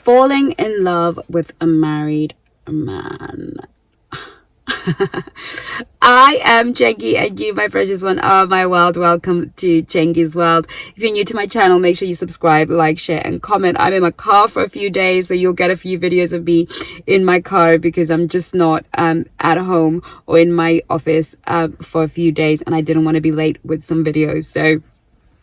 falling in love with a married man. I am Chengi, and you, my precious one, are my world. Welcome to Chengi's World. If you're new to my channel, make sure you subscribe, like, share, and comment. I'm in my car for a few days, so you'll get a few videos of me in my car because I'm just not at home or in my office for a few days, and I didn't want to be late with some videos. So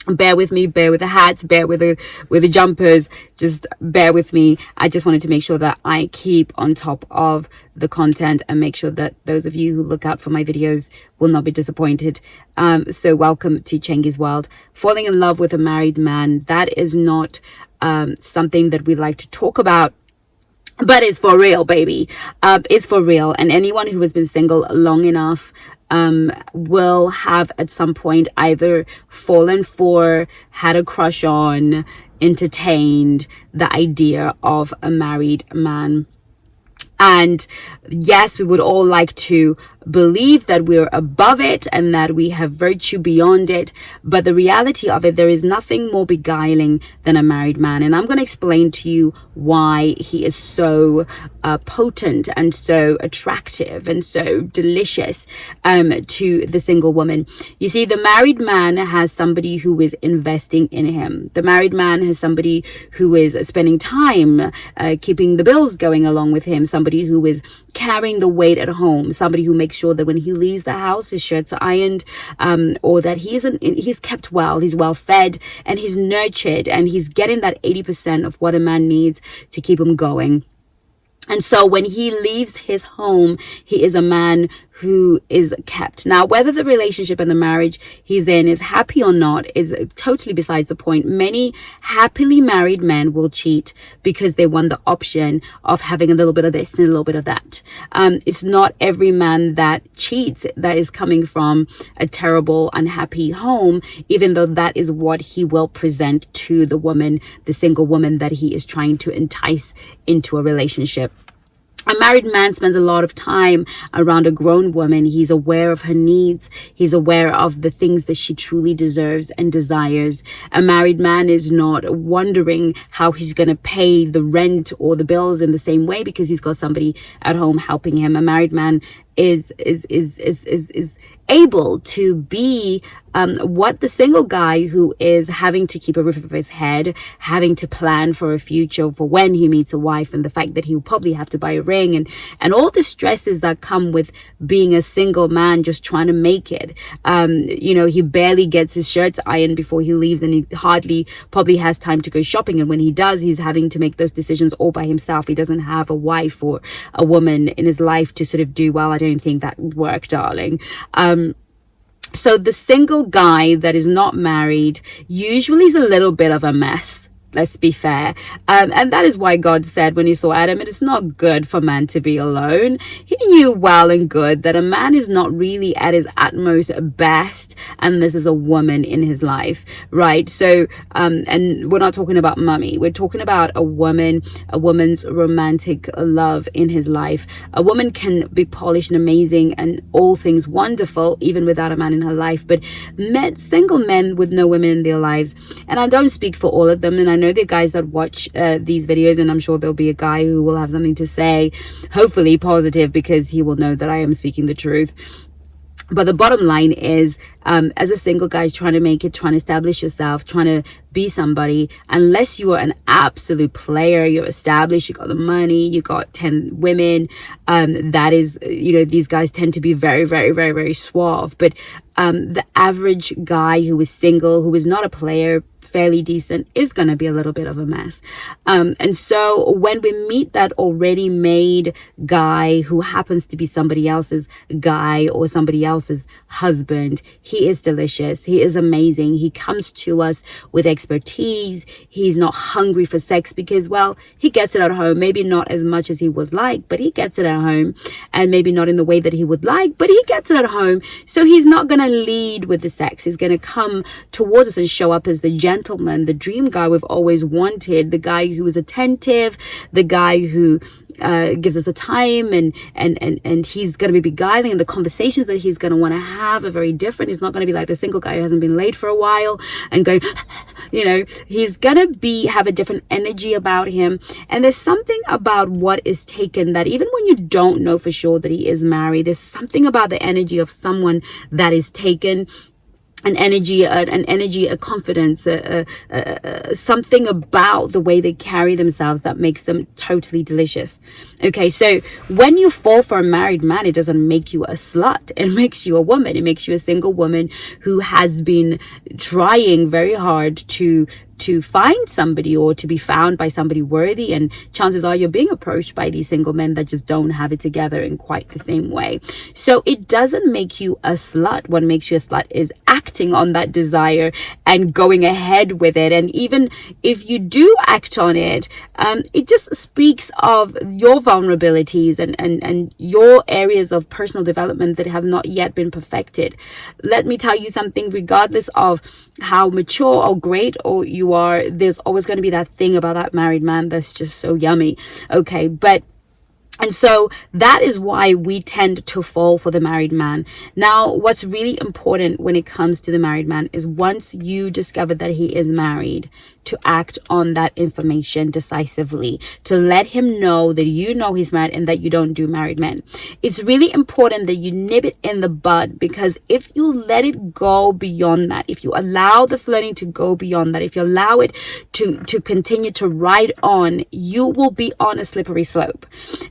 bear with me, bear with the hats, bear with the jumpers, just bear with me. I just wanted to make sure that I keep on top of the content and make sure that those of you who look out for my videos will not be disappointed. So welcome to Chengi's World. Falling in love with a married man, that is not something that we like to talk about, but it's for real, baby. It's for real. And anyone who has been single long enough will have at some point either fallen for, had a crush on, entertained the idea of a married man. And yes, we would all like to believe that we're above it and that we have virtue beyond it. But the reality of it, there is nothing more beguiling than a married man. And I'm going to explain to you why he is so potent and so attractive and so delicious to the single woman. You see, the married man has somebody who is investing in him. The married man has somebody who is spending time keeping the bills going along with him, somebody who is carrying the weight at home, somebody who makes sure that when he leaves the house, his shirts are ironed, or that he's kept well, he's well fed, and he's nurtured, and he's getting that 80% of what a man needs to keep him going. And so when he leaves his home, he is a man who is kept. Now, whether the relationship and the marriage he's in is happy or not is totally besides the point. Many happily married men will cheat because they want the option of having a little bit of this and a little bit of that. It's not every man that cheats that is coming from a terrible, unhappy home, even though that is what he will present to the woman, the single woman that he is trying to entice into a relationship. A married man spends a lot of time around a grown woman. He's aware of her needs. He's aware of the things that she truly deserves and desires. A married man is not wondering how he's going to pay the rent or the bills in the same way because he's got somebody at home helping him. A married man is able to be what the single guy who is having to keep a roof over his head, having to plan for a future for when he meets a wife, and the fact that he'll probably have to buy a ring and all the stresses that come with being a single man just trying to make it. He barely gets his shirts ironed before he leaves, and he hardly probably has time to go shopping, and when he does, he's having to make those decisions all by himself. He doesn't have a wife or a woman in his life to sort of do, well, I don't think that would work, darling. So the single guy that is not married usually is a little bit of a mess. Let's be fair. And that is why God said when he saw Adam, it is not good for man to be alone. He knew well and good that a man is not really at his utmost best unless there's a woman in his life, right? So, and we're not talking about mummy. We're talking about a woman's romantic love in his life. A woman can be polished and amazing and all things wonderful, even without a man in her life. But single men with no women in their lives, and I don't speak for all of them, and I know there are guys that watch these videos, and I'm sure there'll be a guy who will have something to say, hopefully positive, because he will know that I am speaking the truth. But the bottom line is, as a single guy trying to make it, trying to establish yourself, trying to be somebody, unless you are an absolute player, you're established, you got the money, you got 10 women, that is, these guys tend to be very, very, very, very suave. But the average guy who is single, who is not a player, fairly decent, is going to be a little bit of a mess. And so when we meet that already made guy who happens to be somebody else's guy or somebody else's husband, he is delicious. He is amazing. He comes to us with expertise. He's not hungry for sex because, well, he gets it at home. Maybe not as much as he would like, but he gets it at home, and maybe not in the way that he would like, but he gets it at home. So he's not going to lead with the sex. He's going to come towards us and show up as the gentleman gentleman, the dream guy we've always wanted, the guy who is attentive, the guy who gives us the time, and he's going to be beguiling, and the conversations that he's going to want to have are very different. He's not going to be like the single guy who hasn't been laid for a while and going, he's going to have a different energy about him. And there's something about what is taken that even when you don't know for sure that he is married, there's something about the energy of someone that is taken, an energy, a confidence, something about the way they carry themselves that makes them totally delicious. Okay, so when you fall for a married man, it doesn't make you a slut. It makes you a woman. It makes you a single woman who has been trying very hard to find somebody, or to be found by somebody worthy. And chances are you're being approached by these single men that just don't have it together in quite the same way. So it doesn't make you a slut. What makes you a slut is acting on that desire and going ahead with it. And even if you do act on it, it just speaks of your vulnerabilities and your areas of personal development that have not yet been perfected. Let me tell you something, regardless of how mature or great or you are, there's always going to be that thing about that married man that's just so yummy. Okay, and so that is why we tend to fall for the married man. Now, what's really important when it comes to the married man is, once you discover that he is married, to act on that information decisively, to let him know that you know he's married and that you don't do married men. It's really important that you nip it in the bud, because if you let it go beyond that, if you allow the flirting to go beyond that, if you allow it to continue to ride on, you will be on a slippery slope.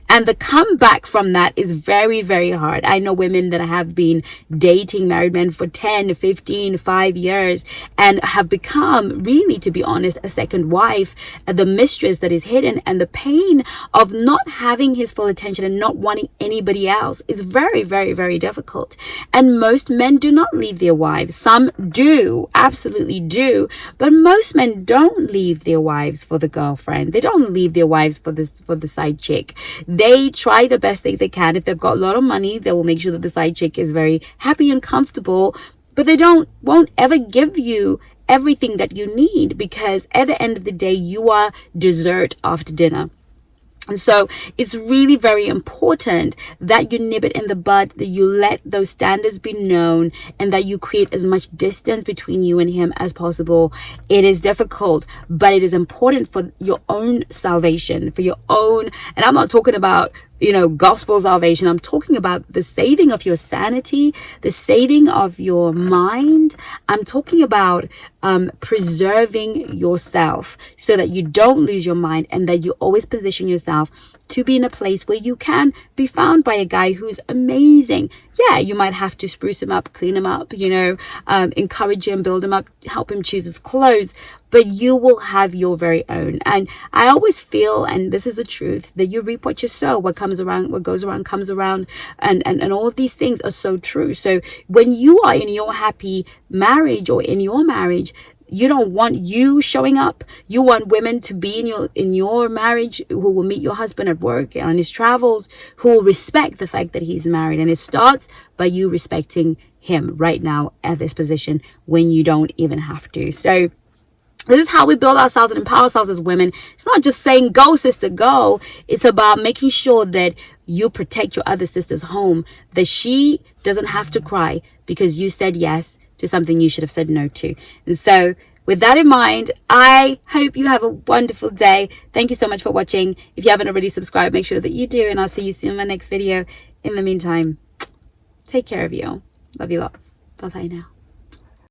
And the comeback from that is very, very hard. I know women that have been dating married men for 10, 15, 5 years and have become, really, to be honest, a second wife, the mistress that is hidden. And the pain of not having his full attention and not wanting anybody else is very, very, very difficult. And most men do not leave their wives. Some do, absolutely do. But most men don't leave their wives for the girlfriend. They don't leave their wives for the side chick. They try the best they can. If they've got a lot of money, they will make sure that the side chick is very happy and comfortable, but they won't ever give you everything that you need, because at the end of the day, you are dessert after dinner. And so it's really very important that you nip it in the bud, that you let those standards be known, and that you create as much distance between you and him as possible. It is difficult, but it is important for your own salvation, for your own, and I'm not talking about gospel salvation. I'm talking about the saving of your sanity, the saving of your mind. I'm talking about preserving yourself so that you don't lose your mind, and that you always position yourself to be in a place where you can be found by a guy who's amazing. Yeah, you might have to spruce him up, clean him up, encourage him, build him up, help him choose his clothes, but you will have your very own. And I always feel, and this is the truth, that you reap what you sow. What comes around, what goes around comes around, and all of these things are so true. So when you are in your happy marriage, or in your marriage, you don't want you showing up. You want women to be in your marriage who will meet your husband at work and on his travels, who will respect the fact that he's married. And it starts by you respecting him right now at this position when you don't even have to. So this is how we build ourselves and empower ourselves as women. It's not just saying, go, sister, go. It's about making sure that you protect your other sister's home, that she doesn't have to cry because you said yes to something you should have said no to. And so with that in mind, I hope you have a wonderful day. Thank you so much for watching. If you haven't already subscribed, make sure that you do, and I'll see you soon in my next video. In the meantime, take care of you. Love you lots. Bye-bye now.